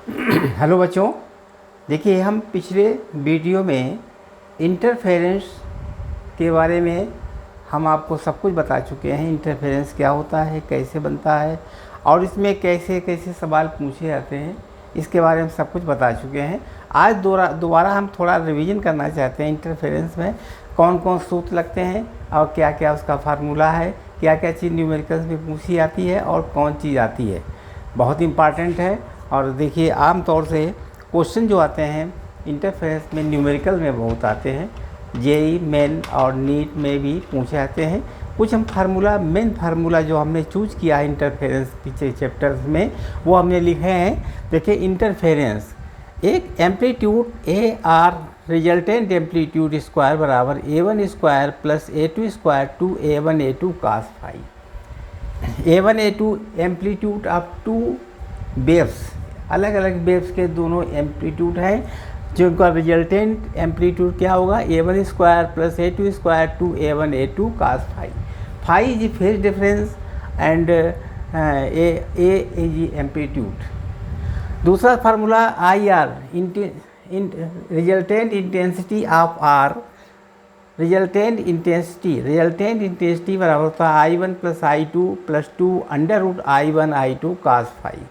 Hello बच्चों, देखिए हम पिछले वीडियो में इंटरफेरेंस के बारे में हम आपको सब कुछ बता चुके हैं। इंटरफेरेंस क्या होता है, कैसे बनता है और इसमें कैसे कैसे सवाल पूछे जाते हैं, इसके बारे में सब कुछ बता चुके हैं। आज दोबारा हम थोड़ा रिवीजन करना चाहते हैं। इंटरफेरेंस में कौन कौन सूत्र लगते हैं और क्या क्या उसका फार्मूला है, क्या क्या चीज़ न्यूमेरिकल्स में पूछी जाती है और कौन चीज़ आती है, बहुत इम्पॉर्टेंट है। और देखिए आम तौर से क्वेश्चन जो आते हैं इंटरफेरेंस में न्यूमेरिकल में बहुत आते हैं, जेई मेन और नीट में भी पूछे जाते हैं। कुछ हम फार्मूला, मेन फार्मूला जो हमने चूज किया है इंटरफेरेंस पीछे चैप्टर्स में, वो हमने लिखे हैं। देखिए इंटरफेरेंस एक amplitude A R resultant amplitude square बराबर A1 square plus A2 square two A1 A2 cos phi. A1 A2 amplitude of two waves, अलग अलग वेव्स के दोनों एम्पलीट्यूड हैं, जिनका रिजल्टेंट एम्पलीट्यूड क्या होगा A1 square plus A2 square two A1 A2 cos phi. Phi is phase difference and a is amplitude. दूसरा formula I R, resultant intensity of R, resultant intensity बराबर होता है I1 plus I2 plus 2 under root I1 I2 cos phi.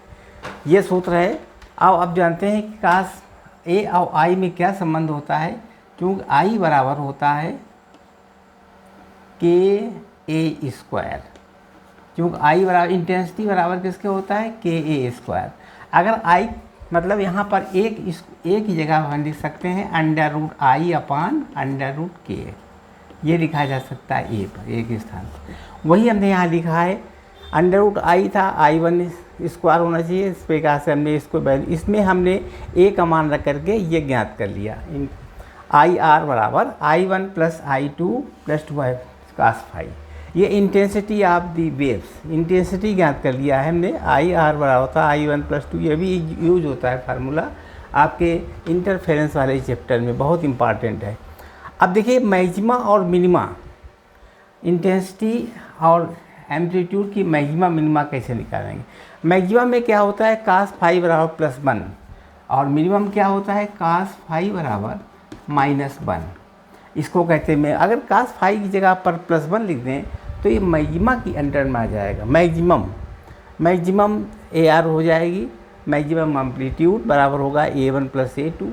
ये सूत्र है। अब जानते हैं कि कास ए और आई में क्या संबंध होता है, क्योंकि आई बराबर होता है के ए स्क्वायर, क्योंकि आई बराबर इंटेंसिटी बराबर किसके होता है के ए स्क्वायर। अगर आई मतलब यहाँ पर एक ही जगह हम लिख सकते हैं under root I upon under root K, ये लिखा जा सकता है ए पर, एक स्थान पर। वही हमने यहाँ लिखा है, अंडर रूट आई था, I1 स्क्वायर होना चाहिए, इस प्रकार से हमने इसको वैल्यू, इसमें हमने ए का मान रख करके ये ज्ञात कर लिया। आई आर बराबर I1 plus I2 plus 2 cos phi. ये intensity of the waves, intensity ज्ञात कर लिया है हमने। आई आर बराबर होता है I1 प्लस 2, ये भी यूज होता है फार्मूला आपके इंटरफेरेंस वाले चैप्टर में, बहुत इंपॉर्टेंट है। अब देखिए मैक्सिमा और मिनिमा, इंटेंसिटी और एम्पलीट्यूड की मैक्सिमा मिनिमा कैसे निकालेंगे। मैक्सिमम में क्या होता है कास फाई बराबर प्लस 1 और मिनिमम क्या होता है कास फाई बराबर माइनस 1। इसको कहते हैं, अगर कास फाई की जगह पर प्लस 1 लिख दें तो ये मैक्सिमा की अंडर में आ जाएगा। मैक्सिमम ए आर हो जाएगी, मैक्सिमम एम्पलीट्यूड बराबर होगा A1 प्लस A2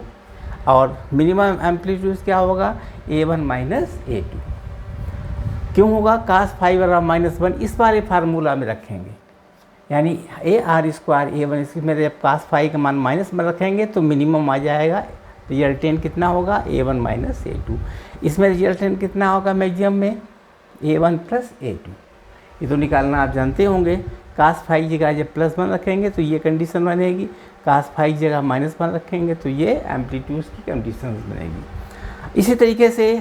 और मिनिमम एम्पलीट्यूड क्या होगा A1 माइनस A2। क्यों होगा कास फाई बराबर माइनस 1, इस वाले फार्मूला में रखेंगे, यानी ए आर स्क्वायर A1, इसमें मेरे जब कास फाई का मान माइनस में रखेंगे तो मिनिमम आ जाएगा। रिजल्टेंट कितना होगा A1 माइनस A2। इसमें रिजल्टेंट कितना होगा मैक्सिमम में A1 प्लस A2। ये तो निकालना आप जानते होंगे। कास फाई की जगह जब प्लस 1 रखेंगे तो ये कंडीशन बनेगी, कास फाई की जगह माइनस 1 रखेंगे तो ये एम्पलीट्यूड की कंडीशन बनेगी। इसी तरीके से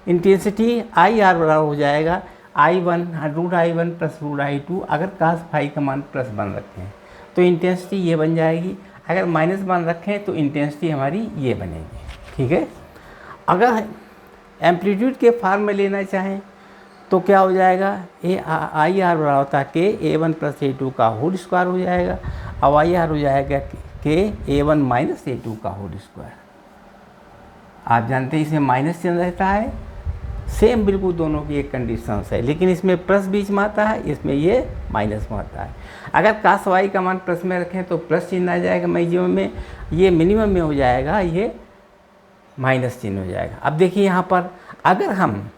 इंटेंसिटी आई आर बराबर हो जाएगा I1 root I1 plus root I2। अगर कास फाई का मान प्लस 1 रखें तो इंटेंसिटी ये बन जाएगी, अगर माइनस 1 रखें तो इंटेंसिटी हमारी ये बनेगी। ठीक है, अगर एम्पलीट्यूड के फॉर्म में लेना चाहें तो क्या हो जाएगा आई आर बराबर होता है के A1 प्लस A2 का होल स्क्वायर हो जाएगा, और आई आर हो जाएगा के A1 माइनस A2 का होल स्क्वायर। आप जानते हैं इसमें माइनस चिन्ह रहता है, सेम बिल्कुल दोनों की एक कंडीशन है, लेकिन इसमें प्लस बीच में आता है, इसमें ये माइनस में आता है। अगर कास वाई का मान प्लस में रखें तो प्लस चिन्ह आ जाएगा मैक्सिमम में, ये मिनिमम में हो जाएगा, ये माइनस चिन्ह हो जाएगा। अब देखिए यहाँ पर अगर हम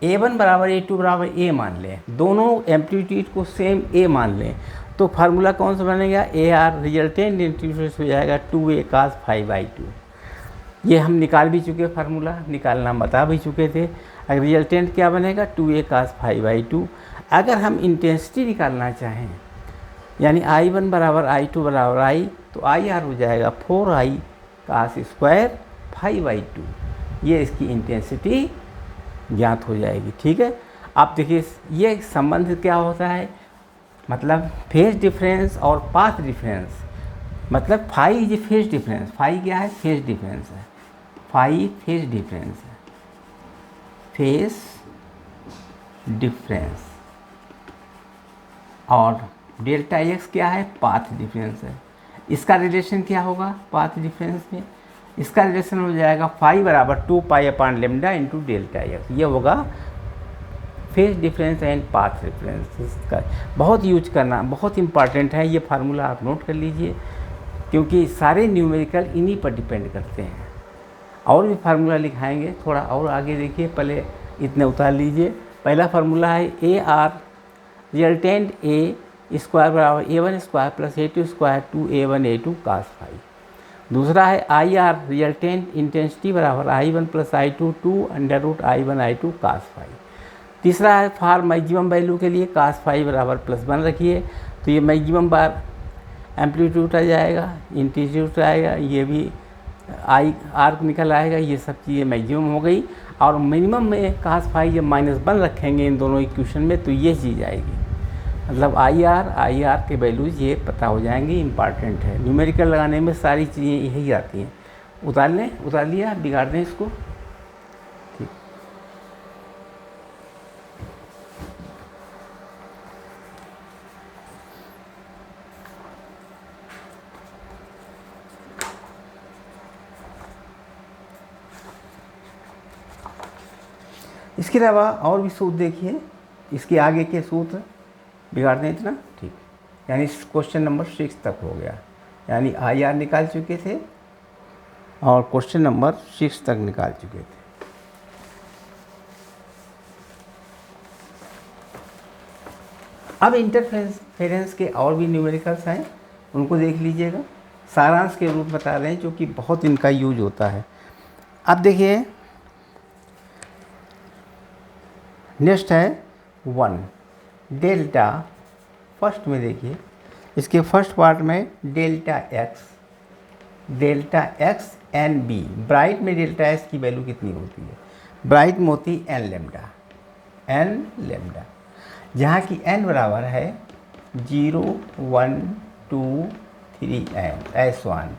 A1 बराबर A2 बराबर A मान लें, दोनों एम्पलीट्यूड को सेम A मान लें, तो फार्मूला कौन सा बनेगा ए आर रिजल्टेंट इंटीग्रल हो जाएगा 2A कास फाई बाई 2। ये हम निकाल भी चुके, फार्मूला निकालना बता भी चुके थे। अगर रिजल्टेंट क्या बनेगा 2A कास फाई बाई 2। अगर हम इंटेंसिटी निकालना चाहें, यानी I1 बराबर I2 बराबर I, तो आई आर हो जाएगा 4I cos square phi by 2। ये इसकी इंटेंसिटी ज्ञात हो जाएगी। ठीक है, आप देखिए ये संबंध क्या होता है, मतलब फेज डिफरेंस और पाथ डिफरेंस, मतलब phi is phase difference. Phi क्या है, फेज डिफरेंस है, फाई फेज डिफरेंस है, फेज डिफरेंस, और डेल्टा एक्स क्या है, पाथ डिफरेंस है। इसका रिलेशन क्या होगा पाथ डिफरेंस में? इसका रिलेशन हो जाएगा फाई बराबर 2 pi upon lambda into delta x. ये होगा phase difference and path difference. इसका बहुत यूज करना बहुत इंपॉर्टेंट है, ये फार्मूला आप नोट कर लीजिए, क्योंकि सारे न्यूमेरिकल इन्हीं पर डिपेंड करते हैं। और भी फार्मूला लिखाएंगे, थोड़ा और आगे देखिए, पहले इतने उतार लीजिए। पहला फार्मूला है A R resultant A square बराबर A1 square plus A2 square 2A1 A2 cos phi. दूसरा है आई आर रिजल्टेंट इंटेंसिटी बराबर I1 plus I2 2 under root I1 I2 cos phi. तीसरा है फॉर मैक्सिमम वैल्यू के लिए cos phi बराबर +1 रखिए, तो ये मैक्सिमम बार एम्पलीट्यूड आ जाएगा, इंटीट्यूड आएगा, ये भी आई आर निकल आएगा। ये सब चीज़ें मैक्सिमम हो गई। और मिनिमम में cos फाई जब -1 रखेंगे इन दोनों इक्वेशन में, तो ये चीज़ आएगी। मतलब आई आर के वैल्यूज ये पता हो जाएंगे, इंपॉर्टेंट है। न्यूमेरिकल लगाने में सारी चीज़ें यही आती हैं। उतार लिया, बिगाड़ दें इसको। ठीक, इसके अलावा और भी सूत्र देखिए, इसके आगे के सूत्र बिगाड़ दें इतना। ठीक, यानी क्वेश्चन नंबर 6 तक हो गया, यानी आई आर निकाल चुके थे और क्वेश्चन नंबर 6 तक निकाल चुके थे। अब इंटरफेरेंस के और भी न्यूमेरिकल्स हैं, उनको देख लीजिएगा। सारांश के रूप बता रहे हैं, जो कि बहुत इनका यूज होता है। अब देखिए नेक्स्ट है 1 डेल्टा। फर्स्ट में देखिए, इसके फर्स्ट पार्ट में delta X N B. Bright में डेल्टा एक्स की वैल्यू कितनी होती है? ब्राइट में होती एन लेमडा, जहाँ की एन बराबर है 0 1 2 3 S1।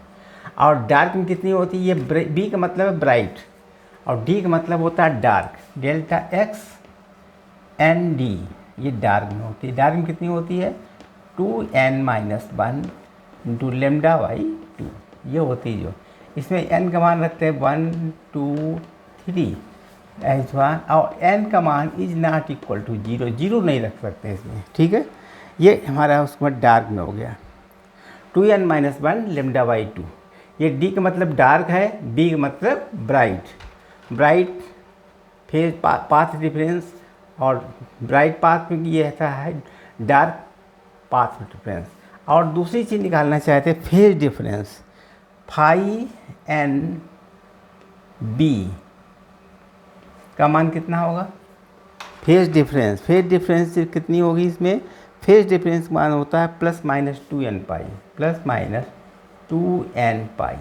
और डार्क में कितनी होती है? ये बी का मतलब है ब्राइट और डी का मतलब होता है dark. Delta X N D ये डार्क में होती है। डार्क में कितनी होती है? 2n-1 इंटू लेमडा बाई 2, ये होती है। जो इसमें n का मान रखते हैं 1 2 3 S1, और n का मान इज नॉट इक्वल टू 0, 0 नहीं रख सकते इसमें। ठीक है, ये हमारा उसमें डार्क में हो गया 2n-1 लेमडा बाई 2। ये d का मतलब डार्क है, b का मतलब ब्राइट फेज पाथ डिफरेंस, और ब्राइट पाथ में ये रहता है डार्क पाथ डिफरेंस। और दूसरी चीज़ निकालना चाहते हैं phase difference, phi N B का मान कितना होगा? फेज डिफरेंस कितनी होगी इसमें? फेज डिफरेंस मान होता है ±2n पाई, ±2n पाई।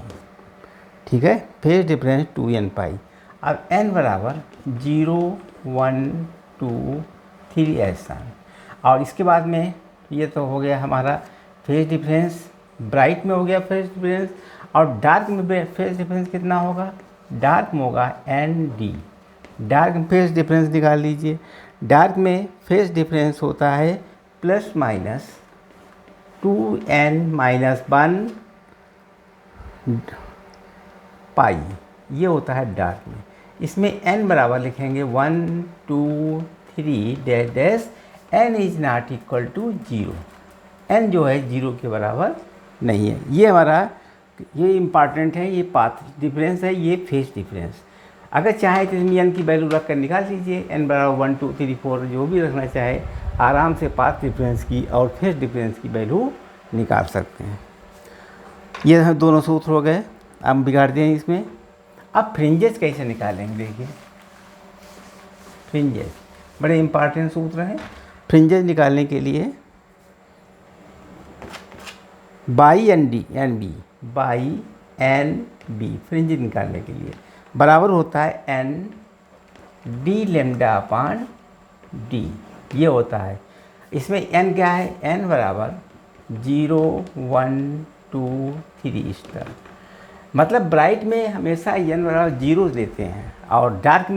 ठीक है, फेज डिफरेंस 2n पाई। अब n बराबर 0 1 2 3 ऐसा। और इसके बाद में ये तो हो गया हमारा फेज डिफरेंस, ब्राइट में हो गया फेज डिफरेंस। और डार्क में फेज डिफरेंस कितना होगा? डार्क में होगा एन डी। डार्क में फेज डिफरेंस निकाल लीजिए। डार्क में फेज डिफरेंस होता है ±2n-1 पाई, ये होता है डार्क में। इसमें n बराबर लिखेंगे 1 2 3 dash n is not equal to 0। n जो है 0 के बराबर नहीं है। ये हमारा ये इम्पॉर्टेंट है, ये पाथ डिफरेंस है, ये फेज डिफरेंस। अगर चाहे तो इसमें n की वैल्यू रख कर निकाल लीजिए, n बराबर 1 2 3 4 जो भी रखना चाहे, आराम से पाथ डिफरेंस की और फेज डिफरेंस की वैल्यू निकाल सकते हैं। ये दोनों सूत्र हो गए, अब बिगाड़ दें इसमें। अब फ्रिंजेस कैसे निकालेंगे? देखिए फ्रिंजेस बड़े इंपॉर्टेंट सूत्र हैं। फ्रिंजेस निकालने के लिए बाई एन बी फ्रिंज निकालने के लिए बराबर होता है एन डी लेमडा अपान डी, ये होता है। इसमें n क्या है? n बराबर 0 1 2 3 स्टार। मतलब ब्राइट में हमेशा n बराबर 0 देते हैं, और डार्क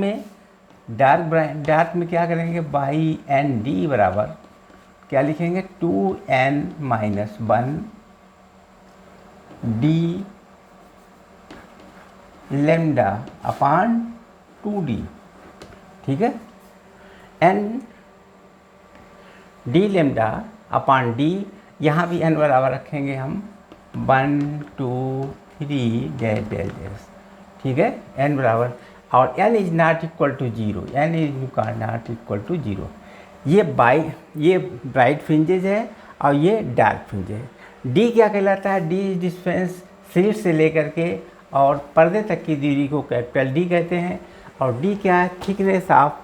में क्या करेंगे? बाई एन डी बराबर क्या लिखेंगे? 2n-1 डी लेमडा अपान 2d, ठीक है। एन डी लेमडा अपान डी, यहाँ भी एन बराबर रखेंगे हम 1 2 3 डैश डैश डैश, ठीक है, एन बराबर, और n is not equal to 0, n is not equal to 0। ये ब्राइट फ्रिंजेज है और ये डार्क फ्रिंजेज है। डी क्या कहलाता है? डी डिस्टेंस स्लिट से लेकर के और पर्दे तक की दूरी को कैपिटल डी कहते हैं। और डी क्या है? थिकनेस ऑफ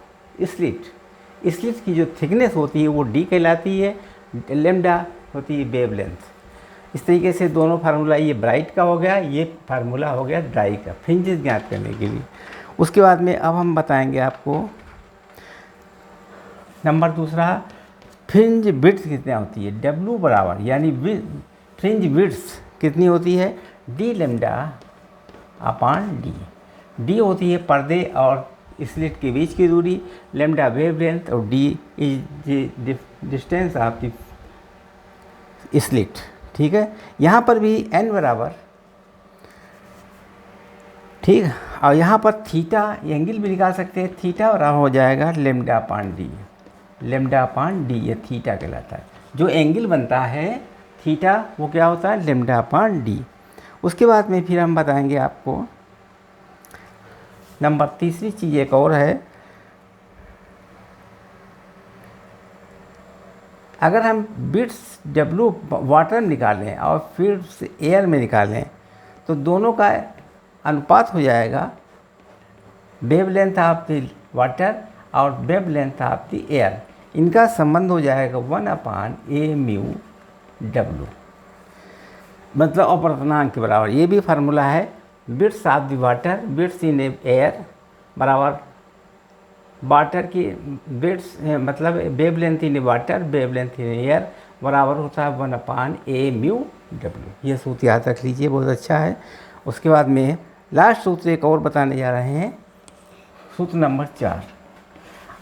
स्लिट, स्लिट की जो थिकनेस होती है वो डी कहलाती है। लेमडा होती है वेवलेंथ। इस तरीके से दोनों फार्मूला, ये ब्राइट का हो गया, ये फार्मूला हो गया ड्राई का, फ्रिंजेस ज्ञात करने के लिए। उसके बाद में अब हम बताएंगे आपको नंबर दूसरा, फ्रिंज विड्थ कितना होती है? W बराबर, यानी फ्रिंज विड्थ कितनी होती है? डी लेमडा अपान डी। डी होती है पर्दे और स्लिट के बीच की दूरी, लेमडा वेवलेंथ, और D is distance of the slit, ठीक है। यहाँ पर भी n बराबर, ठीक, और यहाँ पर थीटा एंगल भी निकाल सकते हैं। थीटा बराबर हो जाएगा लेमडा अपान डी, लेमडा अपान डी, ये थीटा कहलाता है। जो एंगल बनता है थीटा वो क्या होता है? लेमडा अपान डी। उसके बाद में फिर हम बताएंगे आपको नंबर तीसरी चीज़ एक और है। अगर हम बिट्स W वाटर में निकालें और फिर एयर में निकालें तो दोनों का अनुपात हो जाएगा वेवलेंथ ऑफ द वाटर और वेवलेंथ ऑफ द एयर। इनका संबंध हो जाएगा 1 अपान ए म्यू W, मतलब अपवर्तनांक के बराबर। ये भी फार्मूला है, bits of the water, bits in air बराबर वाटर की बिट्स, मतलब wavelength in water, wavelength in air बराबर होता है 1 अपान ए म्यू W। ये सूत्र याद रख लीजिए, बहुत अच्छा है। उसके बाद में लास्ट सूत्र एक और बताने जा रहे हैं, सूत्र नंबर 4।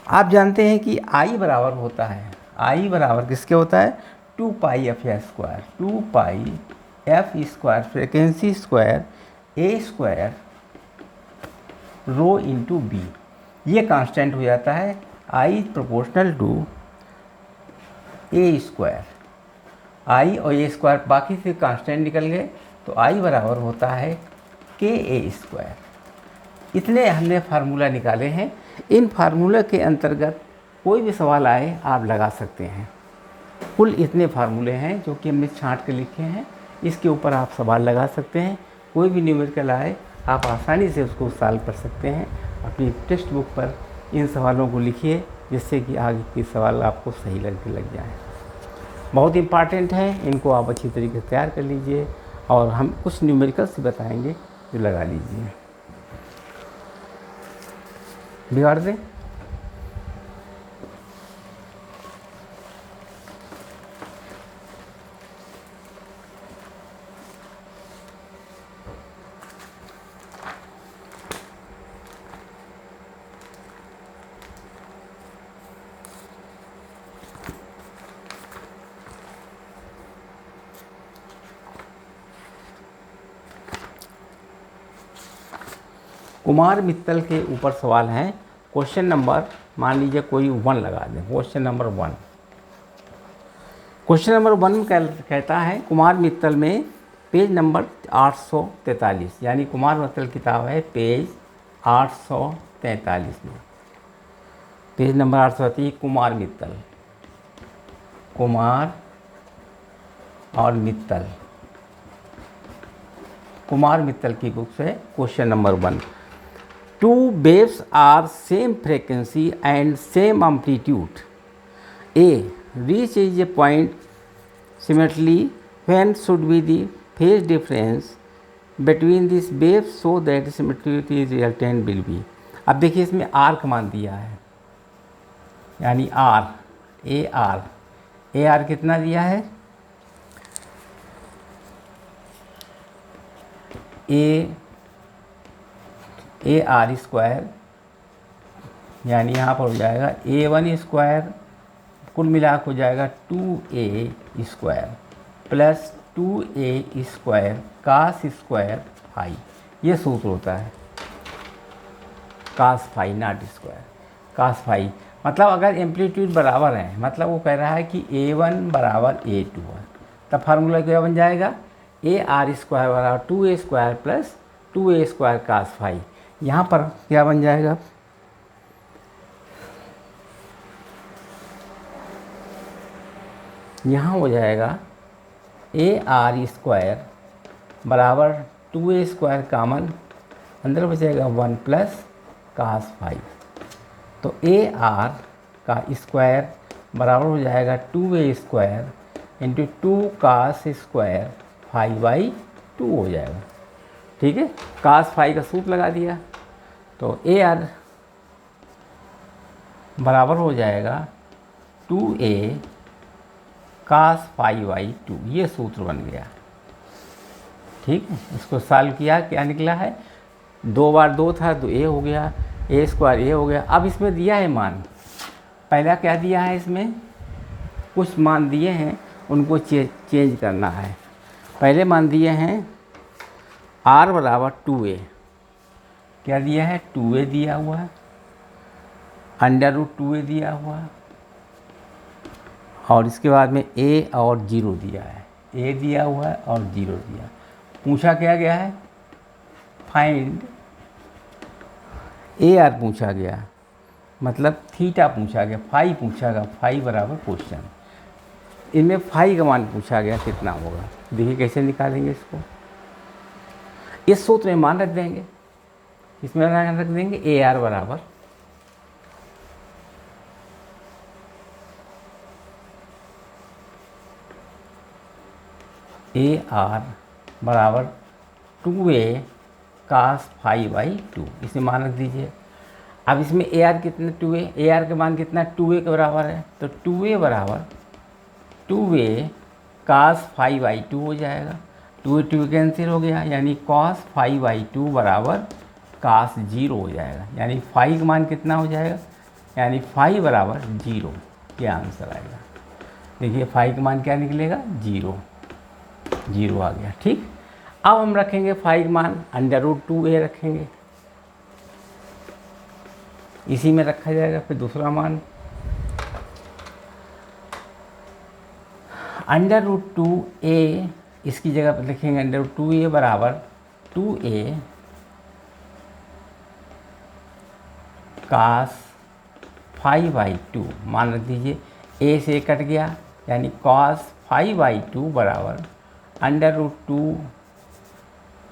आप जानते हैं कि I बराबर होता है, I बराबर किसके होता है? 2 pi f square, 2 pi f square frequency square a square rho into b. ये कांस्टेंट हो जाता है I proportional to a square. I और ए स्क्वायर बाकी से कांस्टेंट निकल गए, तो I बराबर होता है के ए स्क्वायर। इतने हमने फार्मूला निकाले हैं। इन फार्मूला के अंतर्गत कोई भी सवाल आए आप लगा सकते हैं। कुल इतने फार्मूले हैं जो कि हमने छांट के लिखे हैं, इसके ऊपर आप सवाल लगा सकते हैं। कोई भी न्यूमेरिकल आए आप आसानी से उसको सॉल्व कर सकते हैं। अपनी टेक्स्ट बुक पर इन सवालों को लिखिए जिससे कि आगे के सवाल आपको सही लग जाए। बहुत इम्पॉर्टेंट है, इनको आप अच्छी तरीके से तैयार कर लीजिए और हम कुछ न्यूमेरिकल्स भी बताएंगे जो लगा लीजिए। बिगाड़ दें। कुमार मित्तल के ऊपर सवाल है। क्वेश्चन नंबर मान लीजिए कोई 1 लगा दें। क्वेश्चन नंबर 1, क्वेश्चन नंबर 1 कहता है कुमार मित्तल में पेज नंबर 843, यानी कुमार मित्तल किताब है पेज 843 में, पेज नंबर 843 कुमार मित्तल, कुमार और मित्तल, कुमार मित्तल की बुक से question number 1। 2 waves are same frequency and same amplitude. A reaches a point symmetrically when should be the phase difference between these waves so that symmetricity resultant will be। अब देखिए इसमें R का मान दिया है, यानी R, AR कितना दिया है? AR स्क्वायर, यानी यहाँ पर हो जाएगा A1 स्क्वायर, कुल मिला हो जाएगा 2A square plus 2a square cos square phi, ये सूत्र होता है cos phi not square, cos phi. मतलब अगर एम्पलीट्यूड बराबर है, मतलब वो कह रहा है कि a1 बराबर a2 है, तब फार्मूला क्या बन जाएगा, ए आर स्क्वायर बराबर 2a square plus 2a square cos phi. यहाँ पर क्या बन जाएगा, यहाँ हो जाएगा ए आर स्क्वायर बराबर 2a स्क्वायर कॉमन, अंदर बचेगा 1 प्लस कास फाई। तो ए आर का स्क्वायर बराबर हो जाएगा 2a square into 2 cos square phi by 2 हो जाएगा। ठीक है, कास फाई का सूत्र लगा दिया, तो ए आर बराबर हो जाएगा 2a कास फाई बाई 2, ये सूत्र बन गया। ठीक है, इसको सॉल्व किया, क्या निकला है, 2 बार 2 था तो ए हो गया, ए स्क्वायर ए हो गया। अब इसमें दिया है मान, पहला क्या दिया है, इसमें कुछ मान दिए हैं, उनको चेंज करना है। पहले मान दिए हैं r बराबर 2a, क्या दिया है, 2a दिया हुआ है, अंडर रूट 2a दिया हुआ है, और इसके बाद में a और 0 दिया है, a दिया हुआ है और 0 दिया। पूछा क्या गया है, फाइंड ए आर पूछा गया, मतलब थीटा पूछा गया, फाई पूछा गया, फाई बराबर क्वेश्चन, इनमें फाई का मान पूछा गया कितना होगा। देखिए कैसे निकालेंगे इसको, इस सूत्र में मान रख देंगे, इसमें रख देंगे ए आर बराबर ए आर बराबर 2a कास फाई बाई 2, इसे मान रख दीजिए। अब इसमें ए आर कितना, 2a, ए आर का मान कितना 2a के बराबर है, तो 2a बराबर 2a कास फाई बाई 2 हो जाएगा, 2 कैंसिल हो गया, यानी कॉस फाई बाई 2 बराबर कास 0 हो जाएगा, यानी फाई का मान कितना हो जाएगा, यानी फाई बराबर 0, ये आंसर आएगा। देखिए फाई का मान क्या निकलेगा, 0 आ गया। ठीक, अब हम रखेंगे फाई का मान अंडर रूट 2a रखेंगे, इसी में रखा जाएगा। फिर दूसरा मान अंडर रूट 2a, इसकी जगह पर लिखेंगे अंडर रूट 2a बराबर 2a कास फाई बाई 2, मान रख दीजिए, a से कट गया, यानी कॉस फाई बाई 2 बराबर अंडर रूट 2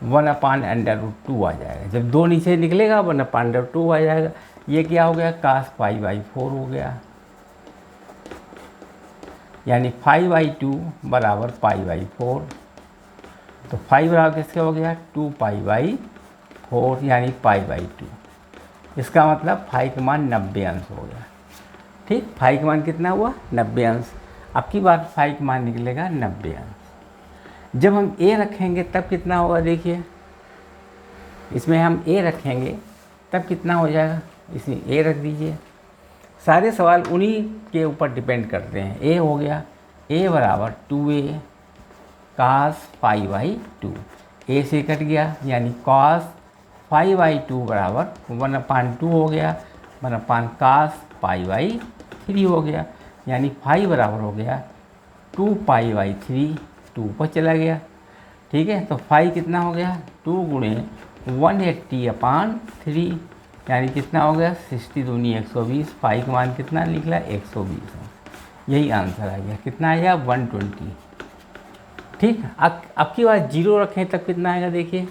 1 अंडर रूट 2 आ जाएगा। जब 2 नीचे निकलेगा 1 अंडर 2 आ जाएगा। ये क्या हो गया, कास फाई बाई 4 हो गया, यानी फाई बाई 2 बराबर पाई बाई 4, तो फाई बराबर किसका हो गया, 2 पाई बाई 4, यानी पाई बाई 2। इसका मतलब फाई का मान 90 अंश हो गया। ठीक, फाई का मान कितना हुआ, 90 अंश। अब की बार फाई का मान निकलेगा 90 अंश। जब हम ए रखेंगे तब कितना होगा, देखिए इसमें हम ए रखेंगे तब कितना हो जाएगा, इसमें ए रख दीजिए। सारे सवाल उन्हीं के ऊपर डिपेंड करते हैं। ए हो गया, ए बराबर 2a कास फाई बाई 2, ए से कट गया, यानी कॉस फाई बाई 2 बराबर 1/2 हो गया, 1 कास पाई बाई 3 हो गया, यानी फाई बराबर हो गया 2 पाई बाई 3, 2 पर चला गया। ठीक है, तो फाई कितना हो गया, 2 गुणे 180/3, यानी कितना हो गया, 60 दूनी 120, फाई का मान कितना निकला, 120। यही आंसर आ गया, कितना आया, 120। ठीक, अब की बार 0 रखें तब कितना आएगा, देखिए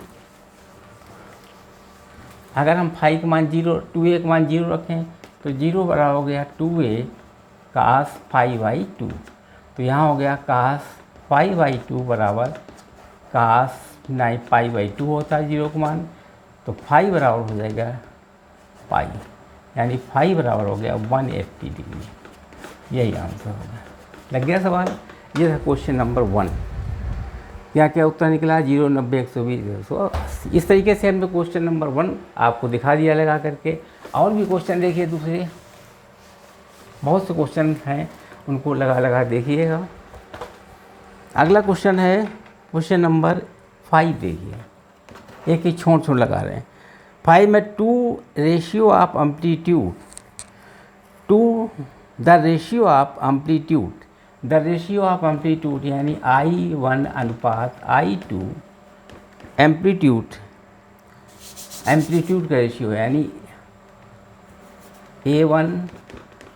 अगर हम फाई का मान 0, 2a का मान 0 रखें तो 0 बराबर हो गया 2a कास फाई बाई 2, तो यहाँ हो गया कास फाई बाई 2 बराबर कास 9 पाई बाई 2 होता है 0 का मान, तो फाई बराबर हो जाएगा पाई, यानी फाई बराबर हो गया 180 डिग्री। यही आंसर होगा। लग गया सवाल। ये था क्वेश्चन नंबर 1। क्या क्या उत्तर निकला, 0, 90, 120, 180। इस तरीके से हमने क्वेश्चन नंबर 1 आपको दिखा दिया लगा करके। और भी क्वेश्चन देखिए, दूसरे बहुत से क्वेश्चन हैं, उनको लगा देखिएगा। अगला क्वेश्चन है क्वेश्चन नंबर 5 देखिए, एक ही छोड़ छोड़ लगा रहे हैं। 5 में to ratio of amplitude to the ratio of amplitude, the ratio of amplitude यानी I1 अनुपात I2 एम्पलीट्यूड का रेशियो है, यानी A1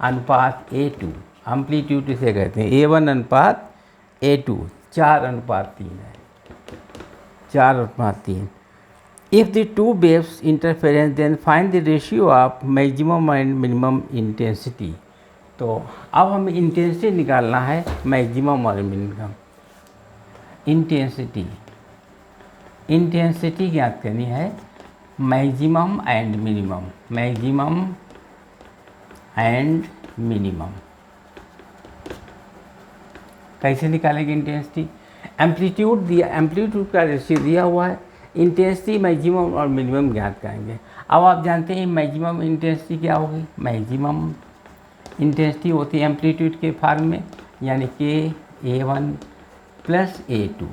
अनुपात A2, एम्पलीट्यूड इसे कहते हैं A1 अनुपात A2, 4:3 है, 4:3। If the two waves interference then find the ratio of maximum and minimum intensity. तो अब हमें इंटेंसिटी निकालना है, मैक्सिमम और मिनिमम। इंटेंसिटी ज्ञात करनी है, maximum and minimum, maximum and minimum. कैसे निकालेंगे इंटेंसिटी? एम्पलीट्यूड दिया, एम्पलीट्यूड का रेशियो दिया हुआ है, इंटेंसिटी मैक्सिमम और मिनिमम ज्ञात करेंगे। अब आप जानते हैं मैक्सिमम इंटेंसिटी क्या होगी? मैक्सिमम इंटेंसिटी होती है एम्पलीट्यूड के फॉर्म में, यानी कि A1 प्लस A2,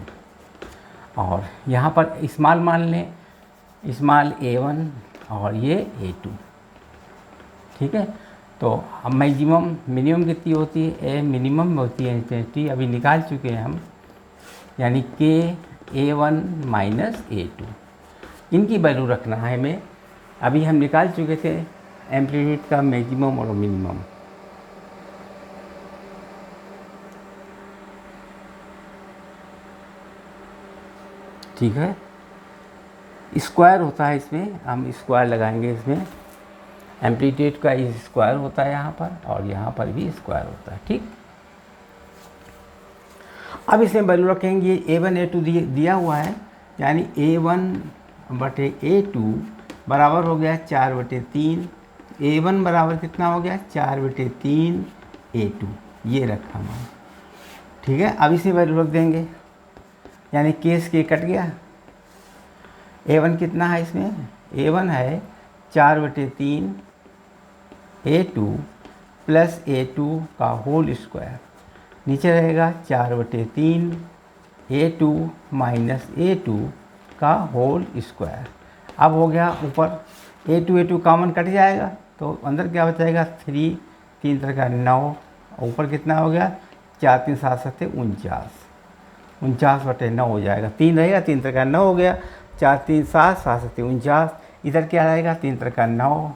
और यहाँ पर स्मॉल मान लें, स्मॉल A1 और ये A2, ठीक है। तो अब मैक्सिमम मिनिमम कितनी होती है? ए मिनिमम होती है इंटेंसिटी, अभी निकाल चुके हैं हम, यानी कि A1 माइनस A2, इनकी वैल्यू रखना है हमें। अभी हम निकाल चुके थे एम्पलीट्यूड का मैक्सिमम और मिनिमम। ठीक है, स्क्वायर होता है इसमें, हम स्क्वायर लगाएंगे इसमें, एम्पलीट्यूड का स्क्वायर होता है यहाँ पर, और यहाँ पर भी स्क्वायर होता है, ठीक। अब इसमें वैल्यू रखेंगे, A1 A2 दिया हुआ है, यानी A1/A2 बराबर हो गया 4/3, A1 बराबर कितना हो गया? 4/3 A2, ये रखा हमारा, ठीक है। अब इसे वैल्यू रख देंगे, यानी केस के कट गया। A1 कितना है इसमें? A1 है 4/3 A2 प्लस A2 का होल स्क्वायर, नीचे रहेगा 4/3 A2 माइनस A2 का होल स्क्वायर। अब हो गया ऊपर A2 कॉमन कट जाएगा, तो अंदर क्या बचाएगा? 3, 3 3 का 9, ऊपर कितना हो गया? 4 3 7 7 49, 49/9 हो जाएगा, 3 रहेगा, 3 3 का 9 हो गया, 4 3 7 7 7 49, इधर क्या रहेगा? 3 3 का 9,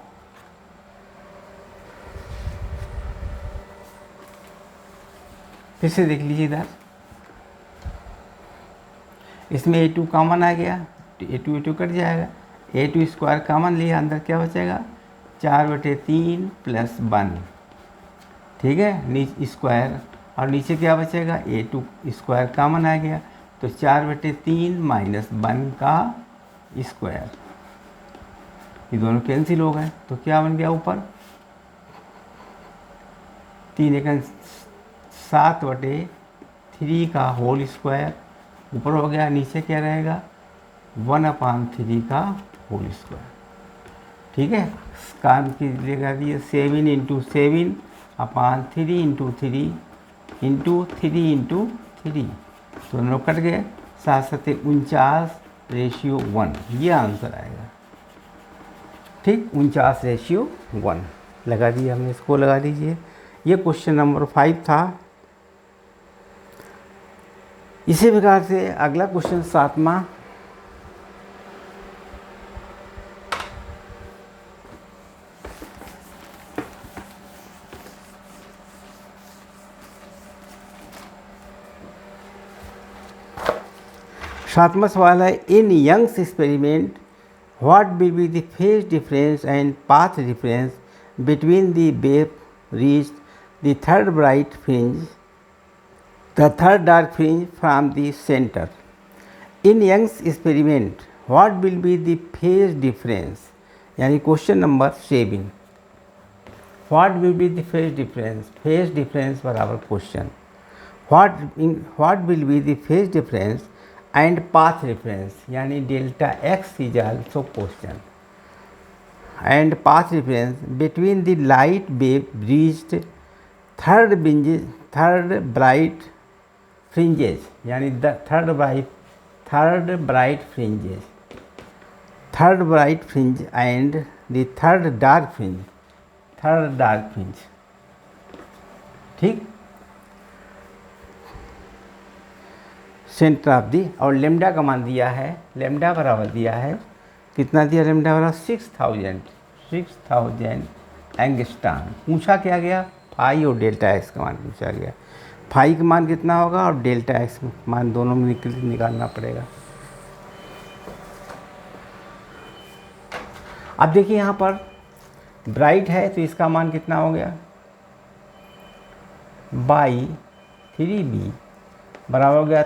फिर से देख लीजिए इधर, इसमें A2 कॉमन आ गया, A2 कट जाएगा, A2 स्क्वायर कॉमन लिया, अंदर क्या बचेगा? 4/3 प्लस 1, ठीक है, नीचे स्क्वायर, और नीचे क्या बचेगा? A2 स्क्वायर कॉमन आ गया, तो 4/3 माइनस 1 का स्क्वायर, ये दोनों कैंसिल हो गए, तो क्या बन गया ऊपर? 3 1 7/3 का होल स्क्वायर ऊपर हो गया, नीचे क्या रहेगा? 1/3 का होल स्क्वायर, ठीक है। काम की लगा दिए 7 × 7/3 × 3 × 3 × 3, तो दोनों कट गए, 7 7 49/1, ये आंसर आएगा, ठीक, 49/1 लगा दिया हमने, इसको लगा दीजिए। ये क्वेश्चन नंबर 5 था। इसी प्रकार से अगला क्वेश्चन 7वां, सातवां सवाल है, in Young's experiment what will be the phase difference and path difference between the wave reach the third bright fringe the third dark fringe from the center. In Young's experiment, what will be the phase difference? यानी question number 7, what will be the phase difference? Phase difference बराबर question, what will be the phase difference and path difference, यानी delta x is also question, and path difference between the light wave reached third bright fringes यानी the third bright fringes, third bright fringe and the third dark fringe, ठीक। Centre of the, और lambda का मान दिया है, lambda बराबर दिया है कितना दिया, लेमडा बराबर 6000 एंगस्ट्रॉम। पूछा क्या गया, फाई और डेल्टा एक्स का मान पूछा गया। फाई का मान कितना होगा और डेल्टा एक्स मान दोनों में निकालना पड़ेगा। अब देखिए यहाँ पर ब्राइट है तो इसका मान कितना हो गया, बाई 3b बराबर हो गया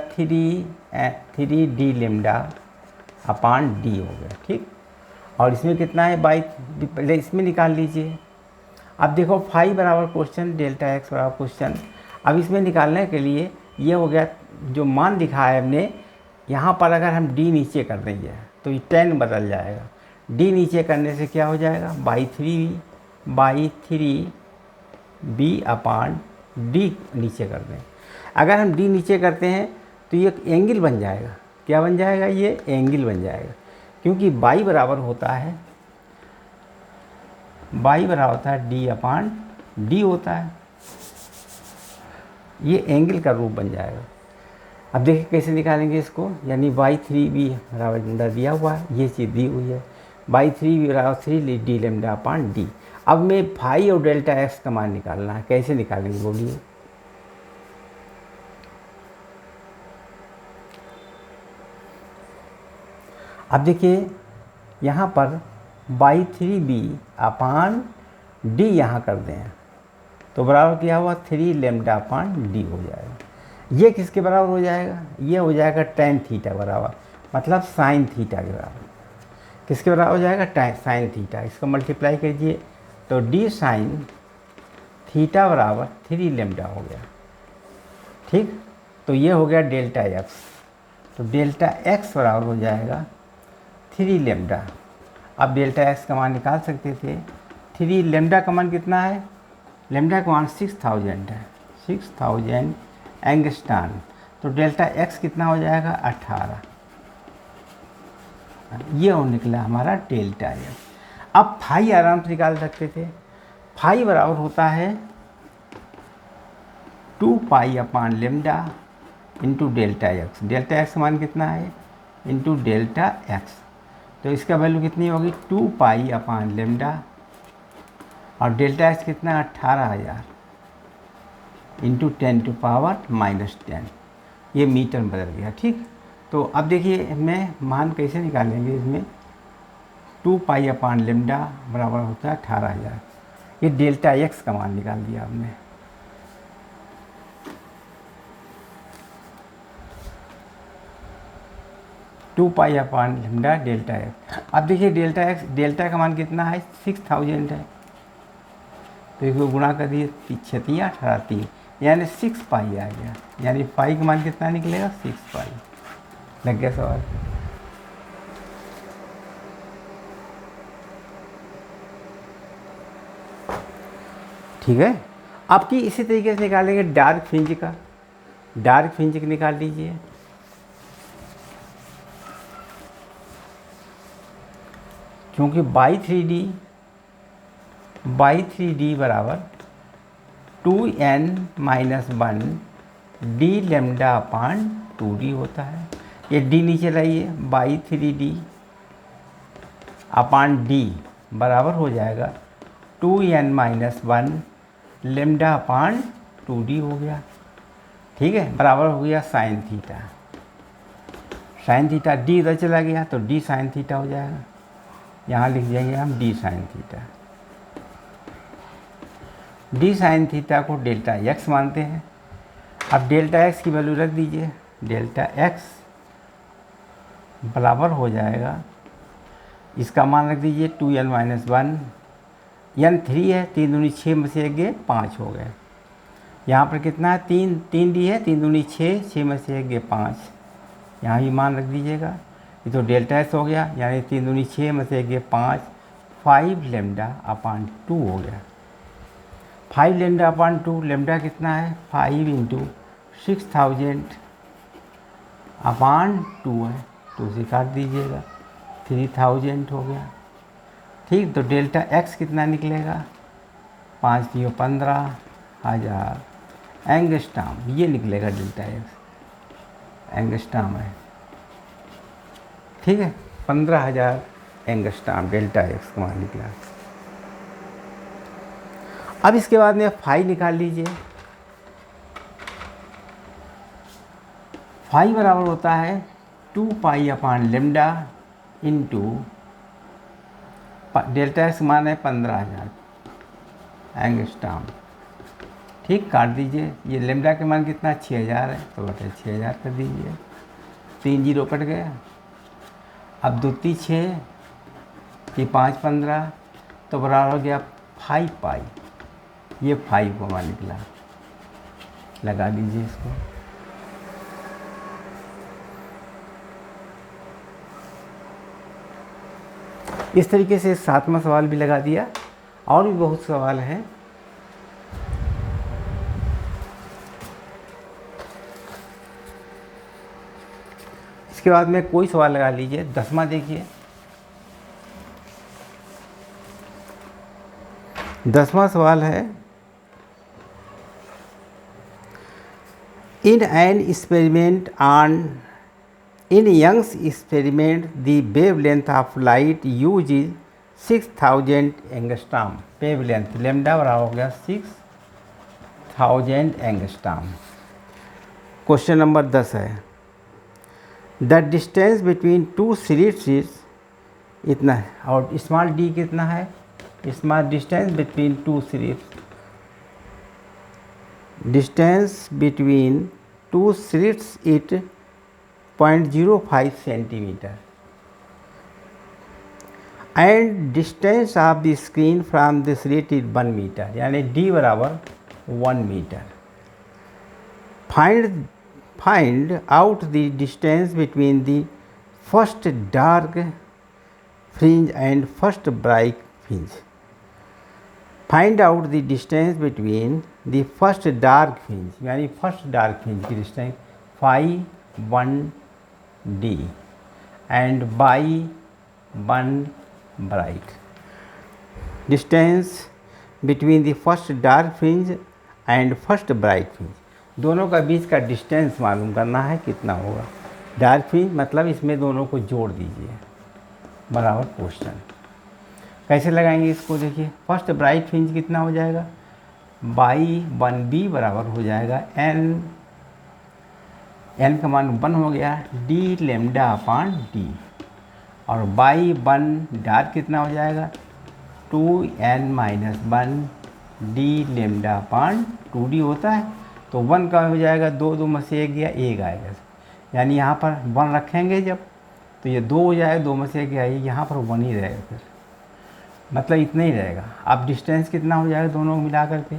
3d लेमडा अपान डी हो गया, ठीक। और इसमें कितना है, बाई, पहले इसमें निकाल लीजिए। अब देखो फाई बराबर क्वेश्चन, डेल्टा एक्स बराबर क्वेश्चन। अब इसमें निकालने के लिए ये हो गया, जो मान दिखा है हमने यहाँ पर, अगर हम डी नीचे कर देंगे तो ये 10 बदल जाएगा। डी नीचे करने से क्या हो जाएगा, बाई 3b अपान डी नीचे कर दें। अगर हम डी नीचे करते हैं तो ये एंगल बन जाएगा, क्या बन जाएगा, ये एंगल बन जाएगा, क्योंकि बाई बराबर होता है डी अपान डी होता है, ये एंगल का रूप बन जाएगा। अब देखिए कैसे निकालेंगे इसको, यानी बाई 3b बराबर दिया हुआ है, ये चीज़ दी हुई है, बाई 3b बराबर 3d लेमडा अपान डी। अब मैं फाई और डेल्टा एक्स का मान निकालना है, कैसे निकालेंगे बोलिए। अब देखिए यहाँ पर बाई 3b अपान डी यहाँ कर दें तो बराबर क्या हुआ, 3 लेमडा अपान डी हो जाएगा। ये किसके बराबर हो जाएगा, ये हो जाएगा tan थीटा बराबर, मतलब साइन थीटा के बराबर। किसके बराबर हो जाएगा, साइन थीटा। इसको मल्टीप्लाई कीजिए तो डी साइन थीटा बराबर 3 लेमडा हो गया, ठीक। तो ये हो गया डेल्टा एक्स, तो डेल्टा एक्स बराबर हो जाएगा 3 लेमडा। अब डेल्टा एक्स का मान निकाल सकते थे, 3 लेमडा का मान कितना है, लेमडा का मान 6000 है, 6000 एंगस्ट्रॉम। तो डेल्टा एक्स कितना हो जाएगा, 18। ये और निकला हमारा डेल्टा एक्स। अब फाई आराम से निकाल सकते थे, फाई बराबर होता है 2 pi upon lambda into delta x. Delta x का मान कितना है, इंटू डेल्टा एक्स, तो इसका वैल्यू कितनी होगी, 2 पाई अपान लेमडा, और डेल्टा एक्स कितना, 18000 इंटू 10⁻⁻10। ये मीटर में बदल गया, ठीक। तो अब देखिए मैं मान कैसे निकालेंगे, इसमें 2 पाई अपान लेमडा बराबर होता है 18000। ये डेल्टा एक्स का मान निकाल दिया हमने। Two pi upon lambda delta x. अब देखिए डेल्टा एक्स, डेल्टा का मान कितना है, 6000 है, तो इसको गुणा कर दिए, 6×3 यानी 6 पाई आ गया, यानी पाई का मान कितना निकलेगा, 6 पाई। लग गया सवाल। ठीक है। आपकी इसी तरीके से निकालेंगे डार्क फ्रिंज का, डार्क फ्रिंज का निकाल लीजिए। क्योंकि बाई 3d बराबर 2n-1 डी लेमडा अपान 2d होता है। ये d नीचे लाइए, बाई 3d अपान d बराबर हो जाएगा 2n-1 लेमडा अपान 2d हो गया, ठीक है। बराबर हो गया sine theta, sine theta d इधर चला गया तो d साइन थीटा हो जाएगा। यहाँ लिख देंगे हम d sine theta. d sine theta को डेल्टा x मानते हैं। अब डेल्टा x की वैल्यू रख दीजिए, डेल्टा x बराबर हो जाएगा, इसका मान रख दीजिए 2n-1, n 3 है, 3 दूनी 6 में से 1 गए 5 हो गए। यहाँ पर कितना है, 3d है, 3 दूनी 6, 6 में से 1 गए 5, यहाँ भी मान रख दीजिएगा। ये तो डेल्टा एक्स हो गया, यानी 3 दूनी 6 में से 1 गए 5, 5 लेमडा अपान 2 हो गया। 5 लेमडा अपान 2, लेमडा कितना है 5 इंटू 6000 अपान 2 है, 2 से काट दीजिएगा, 3000 हो गया। ठीक, तो डेल्टा एक्स कितना निकलेगा, 5 दियो 15,000 एंगस्ट्रॉम, ये निकलेगा डेल्टा एक्स, एंगस्ट्रॉम है। ठीक है, 15,000 एंगस्ट्रॉम डेल्टा एक्स का मान निकला। अब इसके बाद में फाई निकाल लीजिए। फाई बराबर होता है 2 pi upon lambda into delta x मान है 15,000 एंगस्ट्रॉम। ठीक, काट दीजिए, ये लेमडा के मान कितना 6,000 है, तो बटे 6,000 कर दीजिए, 3 जीरो कट गया। अब 2 3 6 कि 5 15, तो बराबर हो गया 5 पाई, ये 5 को मान निकला। लगा दीजिए इसको। इस तरीके से 7वां सवाल भी लगा दिया, और भी बहुत सवाल हैं। इसके बाद में कोई सवाल लगा लीजिए। 10वां देखिए, 10वां सवाल है, in an experiment on In Young's experiment, the wavelength of light used is 6000 angstrom. Wavelength lambda बराबर हो गया 6000 angstrom। क्वेश्चन नंबर 10 है, the distance between two slits इतना है, और स्मॉल डी कितना है, small distance between two slits, distance between two slits it 0.05 centimetre, and distance of the screen from the slit is 1 metre, यानी d बराबर 1 metre. Find out the distance between the first dark fringe and first bright fringe. Find out the distance between the first dark fringe, यानी first dark fringe की distance 1 D and by 1 bright. Distance between the first dark fringe and first bright fringe, दोनों का बीच का distance मालूम करना है कितना होगा। डार्क फ्रिंज मतलब इसमें दोनों को जोड़ दीजिए, बराबर क्वेश्चन। कैसे लगाएंगे इसको, देखिए फर्स्ट ब्राइट फ्रिंज कितना हो जाएगा, बाई 1B बराबर हो जाएगा n का मान 1 हो गया, डी लेमडा अपान डी, और बाई 1 डार्क कितना हो जाएगा 2n-1 डी लेमडा अपान 2d होता है, तो 1 का हो जाएगा 2 में से 1 गया, 1 आएगा, यानी यहाँ पर 1 रखेंगे जब, तो ये 2 हो जाएगा, 2 में से 1 गया, यहाँ पर 1 ही रहेगा, फिर मतलब इतना ही रहेगा। अब डिस्टेंस कितना हो जाएगा दोनों मिला करके,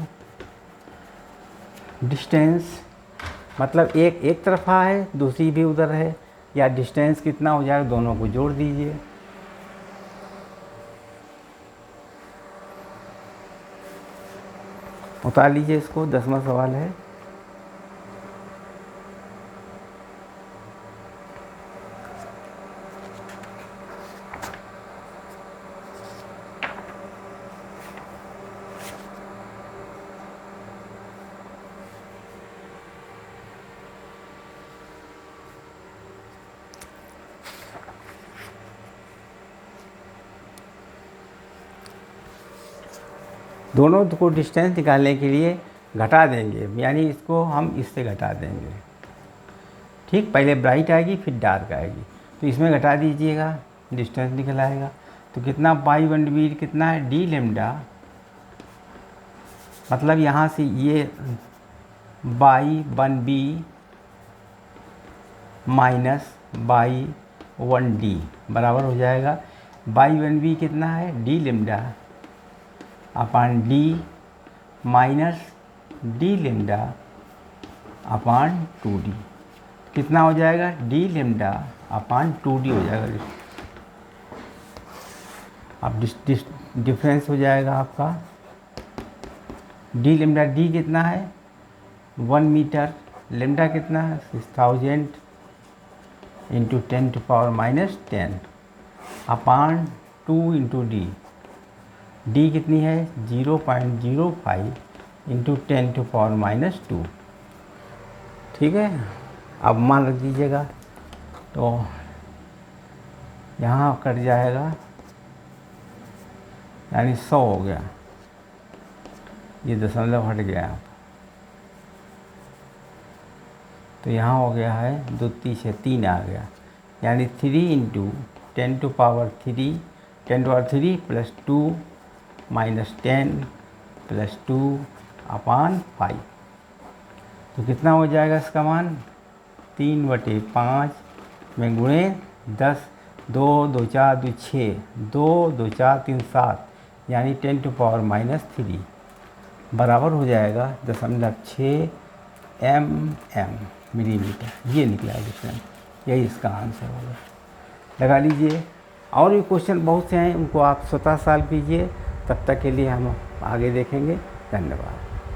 डिस्टेंस मतलब एक तरफा है, दूसरी भी उधर है, या डिस्टेंस कितना हो जाएगा, दोनों को जोड़ दीजिए। उतार लीजिए इसको, 10वां सवाल है। दोनों को डिस्टेंस निकालने के लिए घटा देंगे, यानी इसको हम इससे घटा देंगे। ठीक, पहले ब्राइट आएगी फिर डार्क आएगी, तो इसमें घटा दीजिएगा, डिस्टेंस निकल आएगा। तो कितना बाई 1B कितना है, डी लेमडा, मतलब यहाँ से ये by 1B minus by 1D बराबर हो जाएगा, बाई 1B कितना है, डी लेमडा अपान डी माइनस डी लेमडा अपान 2D, कितना हो जाएगा, डी लेमडा अपान 2D हो जाएगा। अब डिफरेंस हो जाएगा आपका, डी लेमडा डी कितना है 1 मीटर, लेमडा कितना है 6000 इंटू 10⁻⁻10 अपान 2 इंटू डी कितनी है 0.05 इंटू 10⁻⁻2। ठीक है, अब मान रख दीजिएगा तो यहाँ कट जाएगा, यानी 100 हो गया, ये दशमलव हट गया। तो यहाँ हो गया है 2 3 3 आ गया, यानी 3 इंटू 10⁻3 प्लस 2 माइनस 10 प्लस 2 अपान 5। तो कितना हो जाएगा इसका मान 3/5 में गुणे 10, 2 2 4 2 6, 2 2 4 3 7, यानी 10⁻³ बराबर हो जाएगा 0.6 mm मिलीमीटर। ये निकला है डिफरेंस, यही इसका आंसर होगा। लगा लीजिए। और भी क्वेश्चन बहुत से हैं, उनको आप स्वतः सॉल्व कीजिए। तब तक के लिए हम आगे देखेंगे। धन्यवाद।